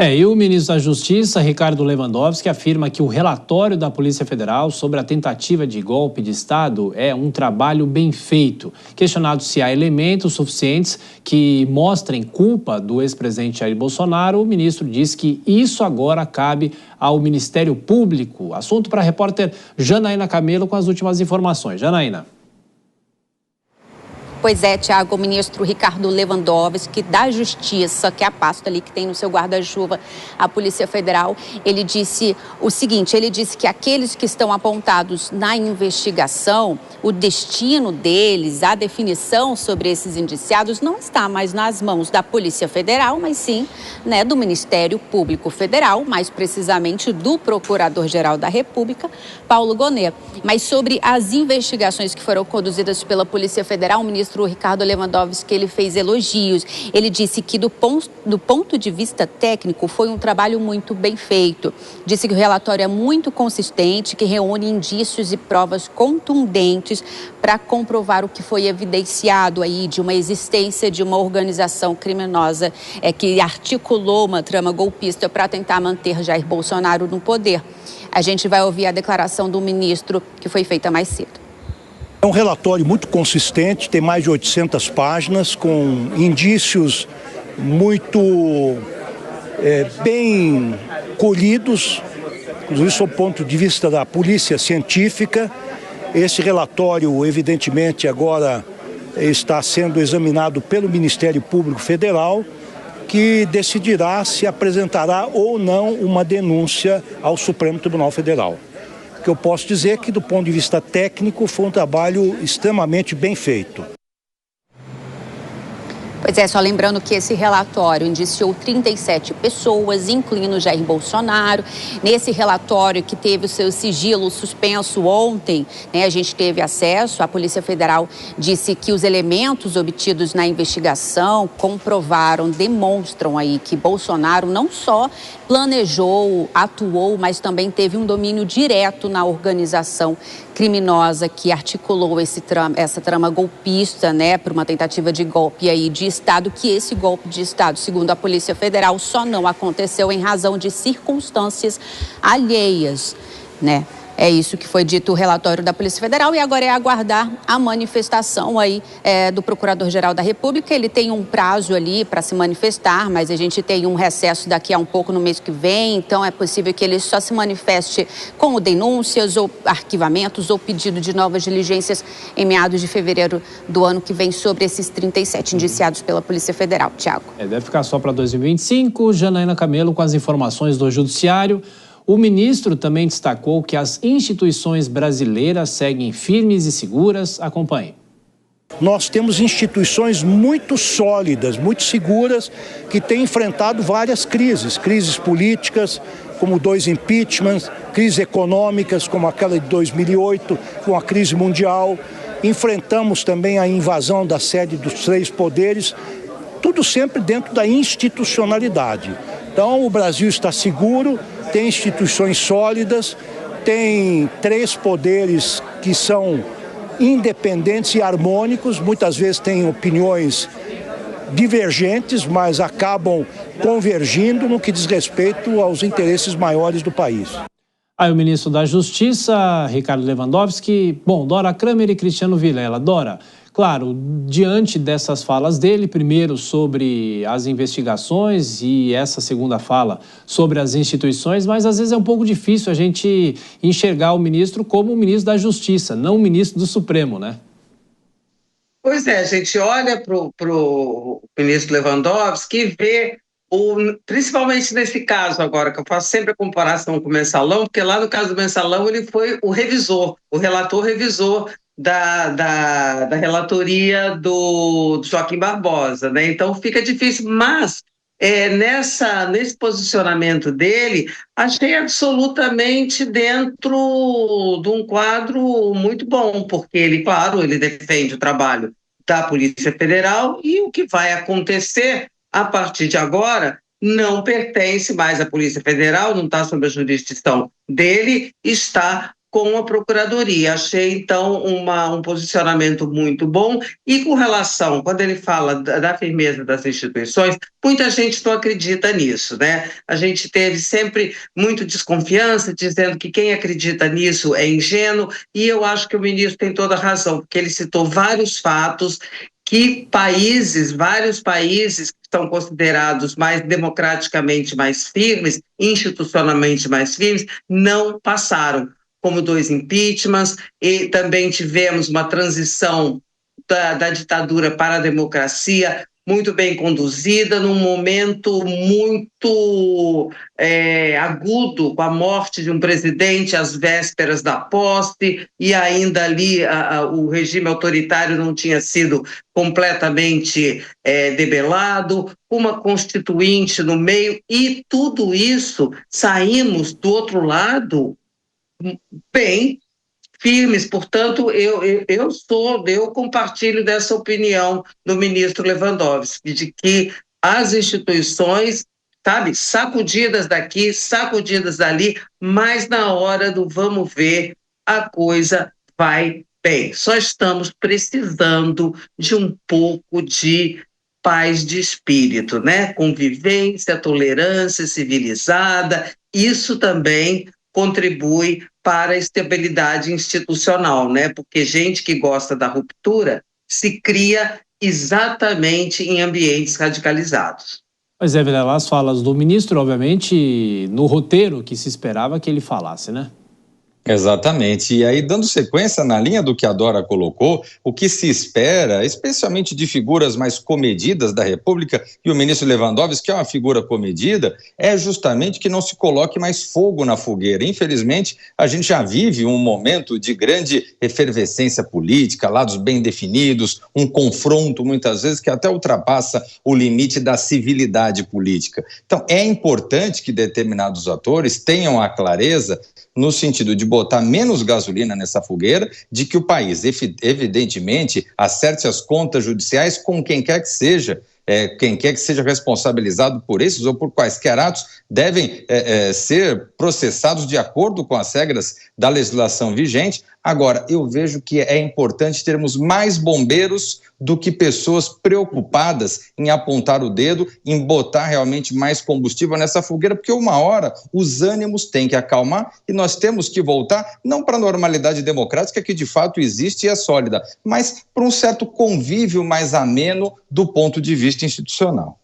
E o ministro da Justiça, Ricardo Lewandowski, afirma que o relatório da Polícia Federal sobre a tentativa de golpe de Estado é um trabalho bem feito. Questionado se há elementos suficientes que mostrem culpa do ex-presidente Jair Bolsonaro, o ministro diz que isso agora cabe ao Ministério Público. Assunto para a repórter Janaína Camelo com as últimas informações. Janaína. Pois é, Tiago, o ministro Ricardo Lewandowski, da Justiça, que é a pasta ali que tem no seu guarda-chuva a Polícia Federal, ele disse o seguinte, ele disse que aqueles que estão apontados na investigação, o destino deles, a definição sobre esses indiciados não está mais nas mãos da Polícia Federal, mas sim, do Ministério Público Federal, mais precisamente do Procurador-Geral da República, Paulo Gonet. Mas sobre as investigações que foram conduzidas pela Polícia Federal, o ministro Ricardo Lewandowski, ele fez elogios. Ele disse que do ponto de vista técnico foi um trabalho muito bem feito. Disse que o relatório é muito consistente, que reúne indícios e provas contundentes para comprovar o que foi evidenciado aí de uma existência de uma organização criminosa que articulou uma trama golpista para tentar manter Jair Bolsonaro no poder. A gente vai ouvir a declaração do ministro que foi feita mais cedo. É um relatório muito consistente, tem mais de 800 páginas, com indícios muito bem colhidos, inclusive sob o ponto de vista da polícia científica. Esse relatório, evidentemente, agora está sendo examinado pelo Ministério Público Federal, que decidirá se apresentará ou não uma denúncia ao Supremo Tribunal Federal. O que eu posso dizer é que, do ponto de vista técnico, foi um trabalho extremamente bem feito. Pois é, só lembrando que esse relatório indiciou 37 pessoas, incluindo Jair Bolsonaro. Nesse relatório que teve o seu sigilo suspenso ontem, a gente teve acesso, a Polícia Federal disse que os elementos obtidos na investigação comprovaram, demonstram aí que Bolsonaro não só planejou, atuou, mas também teve um domínio direto na organização criminosa que articulou essa trama golpista, para uma tentativa de golpe aí de Estado, que esse golpe de Estado, segundo a Polícia Federal, só não aconteceu em razão de circunstâncias alheias, É isso que foi dito o relatório da Polícia Federal e agora é aguardar a manifestação aí do Procurador-Geral da República. Ele tem um prazo ali para se manifestar, mas a gente tem um recesso daqui a um pouco no mês que vem, então é possível que ele só se manifeste com denúncias ou arquivamentos ou pedido de novas diligências em meados de fevereiro do ano que vem sobre esses 37 indiciados pela Polícia Federal. Tiago. Deve ficar só para 2025. Janaína Camelo com as informações do Judiciário. O ministro também destacou que as instituições brasileiras seguem firmes e seguras. Acompanhe. Nós temos instituições muito sólidas, muito seguras, que têm enfrentado várias crises políticas, como 2 impeachments, crises econômicas, como aquela de 2008, com a crise mundial. Enfrentamos também a invasão da sede dos 3 poderes, tudo sempre dentro da institucionalidade. Então, o Brasil está seguro, tem instituições sólidas, tem 3 poderes que são independentes e harmônicos, muitas vezes têm opiniões divergentes, mas acabam convergindo no que diz respeito aos interesses maiores do país. Aí o ministro da Justiça, Ricardo Lewandowski, Dora Kramer e Cristiano Vilela. Dora, claro, diante dessas falas dele, primeiro sobre as investigações e essa segunda fala sobre as instituições, mas às vezes é um pouco difícil a gente enxergar o ministro como o ministro da Justiça, não o ministro do Supremo, Pois é, a gente olha para o ministro Lewandowski e vê, principalmente nesse caso agora, que eu faço sempre a comparação com o Mensalão, porque lá no caso do Mensalão ele foi o revisor, o relator revisor da relatoria do Joaquim Barbosa, Então fica difícil, mas nesse posicionamento dele, achei absolutamente dentro de um quadro muito bom, porque ele, claro, ele defende o trabalho da Polícia Federal e o que vai acontecer a partir de agora não pertence mais à Polícia Federal, não está sob a jurisdição dele, está com a Procuradoria. Achei, então, um posicionamento muito bom. E com relação, quando ele fala da firmeza das instituições, muita gente não acredita nisso, né? A gente teve sempre muito desconfiança, dizendo que quem acredita nisso é ingênuo, e eu acho que o ministro tem toda a razão, porque ele citou vários fatos que vários países que são considerados mais democraticamente mais firmes, institucionalmente mais firmes, não passaram, como 2 impeachments, e também tivemos uma transição da ditadura para a democracia muito bem conduzida, num momento muito agudo, com a morte de um presidente às vésperas da posse, e ainda ali o regime autoritário não tinha sido completamente debelado, uma constituinte no meio, e tudo isso saímos do outro lado bem firmes. Portanto, eu compartilho dessa opinião do ministro Lewandowski, de que as instituições, sabe, sacudidas daqui, sacudidas dali, mas na hora do vamos ver, a coisa vai bem. Só estamos precisando de um pouco de paz de espírito, né? Convivência, tolerância civilizada, isso também contribui para a estabilidade institucional, né? Porque gente que gosta da ruptura se cria exatamente em ambientes radicalizados. Pois é, Vilela, as falas do ministro, obviamente, no roteiro que se esperava que ele falasse, né? Exatamente. E aí, dando sequência na linha do que a Dora colocou, o que se espera, especialmente de figuras mais comedidas da República, e o ministro Lewandowski, que é uma figura comedida, é justamente que não se coloque mais fogo na fogueira. Infelizmente, a gente já vive um momento de grande efervescência política, lados bem definidos, um confronto, muitas vezes, que até ultrapassa o limite da civilidade política. Então, é importante que determinados atores tenham a clareza no sentido de botar menos gasolina nessa fogueira, de que o país, evidentemente, acerte as contas judiciais com quem quer que seja, quem quer que seja responsabilizado por esses ou por quaisquer atos, devem ser processados de acordo com as regras da legislação vigente. Agora, eu vejo que é importante termos mais bombeiros do que pessoas preocupadas em apontar o dedo, em botar realmente mais combustível nessa fogueira, porque uma hora os ânimos têm que acalmar e nós temos que voltar, não para a normalidade democrática que de fato existe e é sólida, mas para um certo convívio mais ameno do ponto de vista institucional.